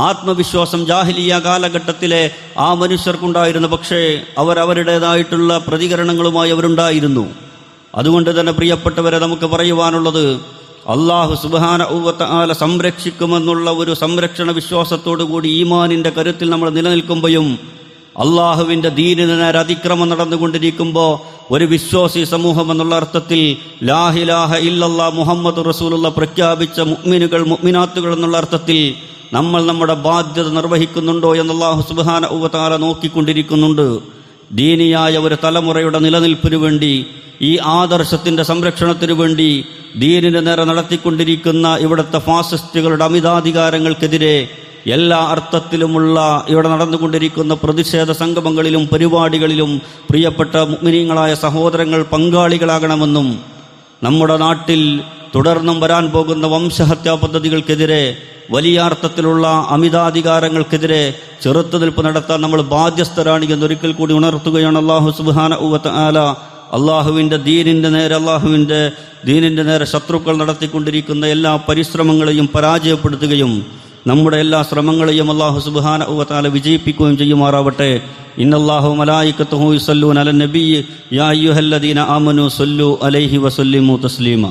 ആത്മവിശ്വാസം ജാഹിലിയ കാലഘട്ടത്തിലെ ആ മനുഷ്യർക്കുണ്ടായിരുന്നു. പക്ഷേ അവരുടേതായിട്ടുള്ള പ്രതികരണങ്ങളുമായി അവരുണ്ടായിരുന്നു. അതുകൊണ്ട് തന്നെ പ്രിയപ്പെട്ടവരെ, നമുക്ക് പറയുവാനുള്ളത്, അല്ലാഹു സുബ്ഹാനഹു വ തആല സംരക്ഷിക്കുമെന്നുള്ള ഒരു സംരക്ഷണ വിശ്വാസത്തോടു കൂടി ഈമാനിന്റെ കരുത്തിൽ നമ്മൾ നിലനിൽക്കുമ്പോഴും അള്ളാഹുവിൻ്റെ ദീനിന് നേരെ അതിക്രമം നടന്നുകൊണ്ടിരിക്കുമ്പോൾ ഒരു വിശ്വാസി സമൂഹം എന്നുള്ള അർത്ഥത്തിൽ ലാ ഇലാഹ ഇല്ലല്ലാഹ് മുഹമ്മദ് റസൂലുള്ള പ്രഖ്യാപിച്ച മുഅ്മിനുകൾ മുഅ്മിനാത്തുകൾ എന്നുള്ള അർത്ഥത്തിൽ നമ്മൾ നമ്മുടെ ബാധ്യത നിർവഹിക്കുന്നുണ്ടോ എന്ന് അല്ലാഹു സുബ്ഹാനഹു വ തആല നോക്കിക്കൊണ്ടിരിക്കുന്നുണ്ട്. ദീനിയായ ഒരു തലമുറയുടെ നിലനിൽപ്പിനു വേണ്ടി, ഈ ആദർശത്തിൻ്റെ സംരക്ഷണത്തിനു വേണ്ടി ദീനിന് നേരെ നടത്തിക്കൊണ്ടിരിക്കുന്ന ഇവിടുത്തെ ഫാസിസ്റ്റുകളുടെ അമിതാധികാരങ്ങൾക്കെതിരെ എല്ലാ അർത്ഥത്തിലുമുള്ള ഇവിടെ നടന്നുകൊണ്ടിരിക്കുന്ന പ്രതിഷേധ സംഗമങ്ങളിലും പരിപാടികളിലും പ്രിയപ്പെട്ട മുഅ്മിനീങ്ങളായ സഹോദരങ്ങൾ പങ്കാളികളാകണമെന്നും നമ്മുടെ നാട്ടിൽ തുടർന്നും വരാൻ പോകുന്ന വംശഹത്യാ പദ്ധതികൾക്കെതിരെ വലിയ അർത്ഥത്തിലുള്ള അമിതാധികാരങ്ങൾക്കെതിരെ ചെറുത്തുനിൽപ്പ് നടത്താൻ നമ്മൾ ബാധ്യസ്ഥരാണ് എന്നൊരിക്കൽ കൂടി ഉണർത്തുകയാണ്. അല്ലാഹു സുബ്ഹാനഹു വ തആല അള്ളാഹുവിൻ്റെ ദീനിൻ്റെ നേരെ ശത്രുക്കൾ നടത്തിക്കൊണ്ടിരിക്കുന്ന എല്ലാ പരിശ്രമങ്ങളെയും പരാജയപ്പെടുത്തുകയും നമ്മുടെ എല്ലാ ശ്രമങ്ങളെയും അല്ലാഹു സുബ്ഹാനഹു വ തആല വിജയിപ്പിക്കുകയും ചെയ്യുമാറാവട്ടെ. ഇന്നല്ലാഹു മലായികത്തുഹു യുസല്ലൂന അലൻ നബിയ്യി യാ അയ്യുഹല്ലദീന ആമനൂ സല്ലു അലൈഹി വസല്ലിമു തസ്ലീമ.